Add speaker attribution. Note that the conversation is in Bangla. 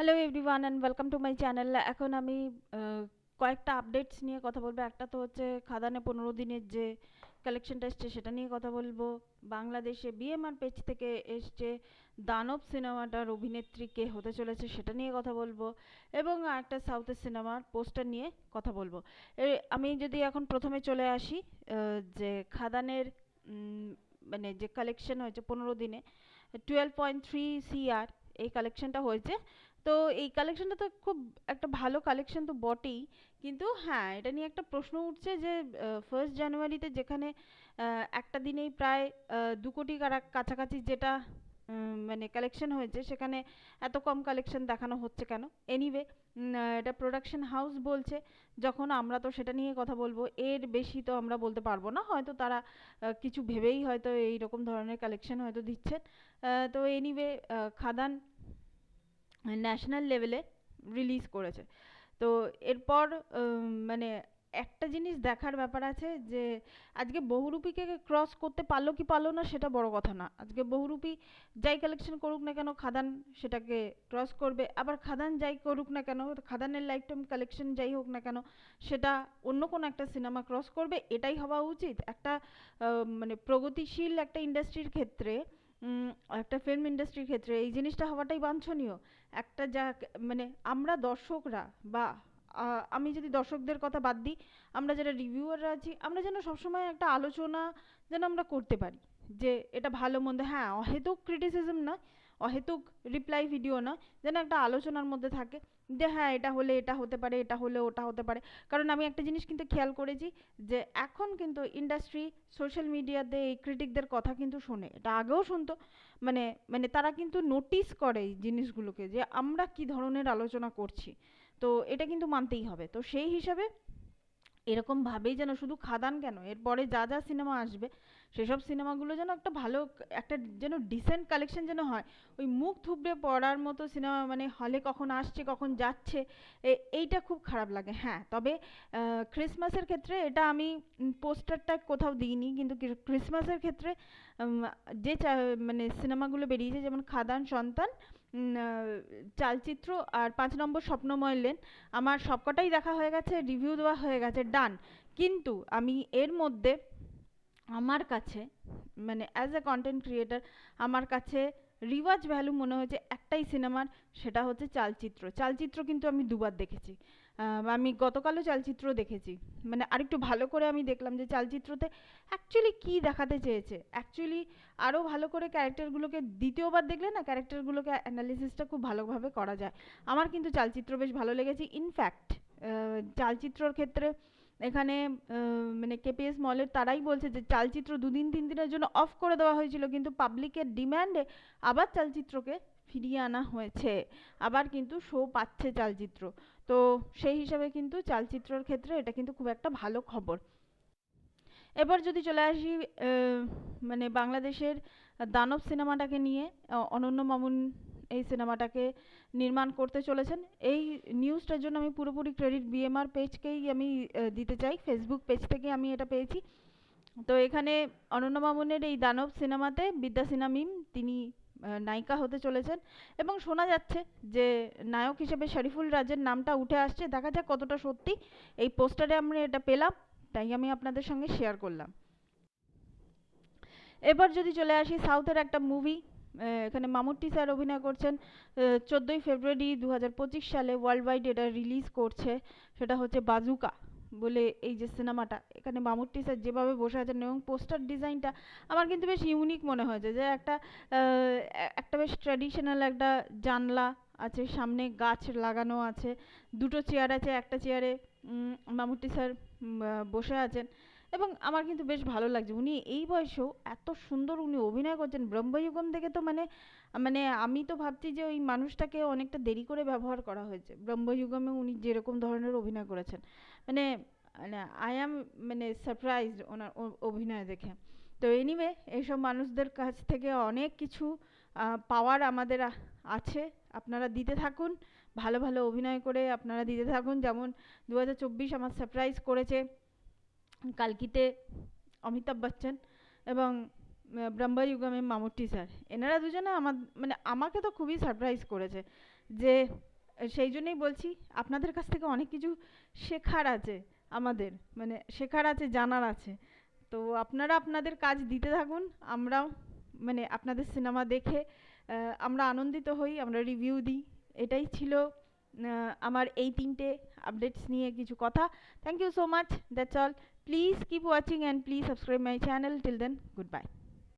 Speaker 1: Hello everyone and welcome to my channel. এখন আমি কয়েকটা আপডেটস নিয়ে কথা বলবো। একটা তো হচ্ছে খাদানে 15 দিনের যে কালেকশনটা এসছে সেটা নিয়ে কথা বলবো। বাংলাদেশে বিএমআর পেজ থেকে এসছে দানব সিনেমাটার অভিনেত্রী কে হতে চলেছে সেটা নিয়ে কথা বলবো, এবং একটা সাউথের সিনেমার পোস্টার নিয়ে কথা বলবো। আমি যদি এখন প্রথমে চলে আসি, যে খাদানের মানে যে কালেকশন হয়েছে 15 দিনে 12.3 CR এই কালেকশনটা হয়েছে। তো এই কালেকশনটা তো খুব একটা ভালো কালেকশন তো বটেই, কিন্তু হ্যাঁ এটা নিয়ে একটা প্রশ্ন উঠছে যে 1 জানুয়ারিতে যেখানে একটা দিনেই প্রায় 2 কোটি কাছাকাছি যেটা মানে কালেকশন হয়েছে, সেখানে এত কম কালেকশন দেখানো হচ্ছে কেন? এনিওয়ে, এটা প্রোডাকশন হাউস বলছে যখন, আমরা তো সেটা নিয়ে কথা বলবো। এর বেশি তো আমরা বলতে পারবো না, হয়তো তারা কিছু ভেবেই হয়তো এই রকম ধরনের কালেকশন হয়তো দিচ্ছেন। তো এনিওয়ে, খাদান ন্যাশনাল লেভেলে রিলিজ করেছে। তো এরপর মানে একটা জিনিস দেখার ব্যাপার আছে যে আজকে বহুরূপীকে ক্রস করতে পারলো কি পারলো না সেটা বড় কথা না। আজকে বহুরূপী যাই কালেকশন করুক না কেন, খাদান সেটাকে ক্রস করবে। আবার খাদান যাই করুক না কেন, খাদানের লাইফ টাইম কালেকশন যাই হোক না কেন, সেটা অন্য কোনো একটা সিনেমা ক্রস করবে। এটাই হওয়া উচিত একটা মানে প্রগতিশীল একটা ইন্ডাস্ট্রির ক্ষেত্রে। একটা ফিল্ম ইন্ডাস্ট্রির ক্ষেত্রে এই জিনিসটা হওয়াটাই বাঞ্ছনীয়। একটা যা মানে আমরা দর্শকরা, বা আমি যদি দর্শকদের কথা বাদ দিই, আমরা যারা রিভিউয়াররা আছি, আমরা যেন সবসময় একটা আলোচনা যেন আমরা করতে পারি যে এটা ভালো মন্দ। হ্যাঁ, অহেতুক ক্রিটিসিজম না, অহেতুক রিপ্লাই ভিডিও না, যেন একটা আলোচনার মধ্যে থাকে যে হ্যাঁ এটা হলে এটা হতে পারে, এটা হলে ওটা হতে পারে। কারণ আমি একটা জিনিস কিন্তু খেয়াল করেছি যে এখন কিন্তু ইন্ডাস্ট্রি সোশ্যাল মিডিয়াতে এই ক্রিটিকদের কথা কিন্তু শোনে। এটা আগেও শুনতো, মানে মানে তারা কিন্তু নোটিস করে এই জিনিসগুলোকে যে আমরা কি ধরনের আলোচনা করছি। তো এটা কিন্তু মানতেই হবে। তো সেই হিসাবে এরকম ভাবেই যেন শুধু খাদান কেন, এরপরে যা যা সিনেমা আসবে সেসব সিনেমাগুলো যেন একটা ভালো, একটা যেন ডিসেন্ট কালেকশন যেন হয়। ওই মুখ থুবড়ে পড়ার মতো সিনেমা, মানে হলে কখন আসছে কখন যাচ্ছে, এইটা খুব খারাপ লাগে। হ্যাঁ, তবে ক্রিসমাসের ক্ষেত্রে এটা আমি পোস্টারটা কোথাও দিইনি, কিন্তু ক্রিসমাসের ক্ষেত্রে যে মানে সিনেমাগুলো বেরিয়েছে, যেমন খাদান, সন্তান, চালচিত্র আর 5 নম্বর স্বপ্নময় লেন, আমার সবকটাই দেখা হয়ে গেছে, রিভিউ দেওয়া হয়ে গেছে, ডান। কিন্তু আমি এর মধ্যে আমার কাছে, মানে অ্যাজ এ কন্টেন্ট ক্রিয়েটার, আমার কাছে রিওয়াজ ভ্যালু মনে হয়েছে একটাই সিনেমার, সেটা হচ্ছে চালচিত্র। চালচিত্র কিন্তু আমি দুবার দেখেছি। আমি গতকালও চালচিত্র দেখেছি। মানে আরেকটু ভালো করে আমি দেখলাম যে চালচিত্রতে অ্যাকচুয়ালি কী দেখাতে চেয়েছে। অ্যাকচুয়ালি আরও ভালো করে ক্যারেক্টারগুলোকে দ্বিতীয়বার দেখলে না, ক্যারেক্টারগুলোকে অ্যানালিসিসটা খুব ভালোভাবে করা যায়। আমার কিন্তু চালচিত্র বেশ ভালো লেগেছে। ইনফ্যাক্ট চালচিত্রর ক্ষেত্রে এখানে মানে কেপিএস মলের তারাই বলছে যে চালচিত্র 2-3 দিনের জন্য অফ করে দেওয়া হয়েছিল, কিন্তু পাবলিকের ডিম্যান্ডে আবার চালচিত্রকে ফিরিয়ে আনা হয়েছে। আবার কিন্তু শো পাচ্ছে চালচিত্র। তো সেই হিসাবে কিন্তু চালচিত্রর ক্ষেত্রে এটা কিন্তু খুব একটা ভালো খবর। এবার যদি চলে আসি মানে বাংলাদেশের দানব সিনেমাটাকে নিয়ে, অনন্য মামুন এই সিনেমাটাকে নির্মাণ করতে চলেছেন। এই নিউজটার জন্য আমি পুরোপুরি ক্রেডিট বিএমআর পেজকেই আমি দিতে চাই। ফেসবুক পেজ থেকে আমি এটা পেয়েছি। তো এখানে অনন্য মামুনের এই দানব সিনেমাতে বিদ্যা সিনহা মিম তিনি নায়িকা হতে চলেছেন, এবং শোনা যাচ্ছে যে নায়ক হিসেবে শরীফুল রাজের নামটা উঠে আসছে। দেখা যাক কতটা সত্যি। এই পোস্টারে আমরা এটা পেলাম, তাই আমি আপনাদের সঙ্গে শেয়ার করলাম। এবার যদি চলে আসি সাউথের একটা মুভি, এখানে মামুট্টি স্যার অভিনয় করছেন। 14ই ফেব্রুয়ারি 2025 সালে ওয়ার্ল্ড ওয়াইড এটা রিলিজ করছে। সেটা হচ্ছে বাজুকা বলে এই যে সিনেমাটা, এখানে মামুট্টি স্যার যেভাবে বসে আছেন এবং পোস্টার ডিজাইনটা আমার কিন্তু বেশ ইউনিক মনে হয়েছে। যে একটা বেশ ট্র্যাডিশনাল একটা জানলা আছে, সামনে গাছ লাগানো আছে, দুটো চেয়ার আছে, একটা চেয়ারে মামুট্টি স্যার বসে আছেন, এবং আমার কিন্তু বেশ ভালো লাগছে। উনি এই বয়সেও এত সুন্দর উনি অভিনয় করছেন। ব্রহ্মযুগম দেখে তো মানে মানে আমি তো ভাবছি যে ওই মানুষটাকে অনেকটা দেরি করে ব্যবহার করা হয়েছে। ব্রহ্মযুগমে উনি যেরকম ধরনের অভিনয় করেছেন, মানে মানে আই অ্যাম মানে সারপ্রাইজড ওনার অভিনয় দেখে। তো এনিওয়ে, এইসব মানুষদের কাছ থেকে অনেক কিছু পাওয়ার আমাদের আছে। আপনারা দিতে থাকুন, ভালো ভালো অভিনয় করে আপনারা দিতে থাকুন। যেমন 2024 আমার সারপ্রাইজ করেছে কালকিতে অমিতাভ বচ্চন, এবং ব্রহ্মযুগমে মামুট্টি স্যার। এনারা দুজনে আমার মানে আমাকে তো খুবই সারপ্রাইজ করেছে যে সেই জন্যই বলছি আপনাদের কাছ থেকে অনেক কিছু শেখার আছে আমাদের, মানে শেখার আছে, জানার আছে। তো আপনারা আপনাদের কাজ দিতে থাকুন, আমরাও মানে আপনাদের সিনেমা দেখে আমরা আনন্দিত হই, আমরা রিভিউ দিই। এটাই ছিল আমার এই তিনটে আপডেটস নিয়ে কিছু কথা। Thank you so much, that's all. Please keep watching and please subscribe my channel. Till then, good by.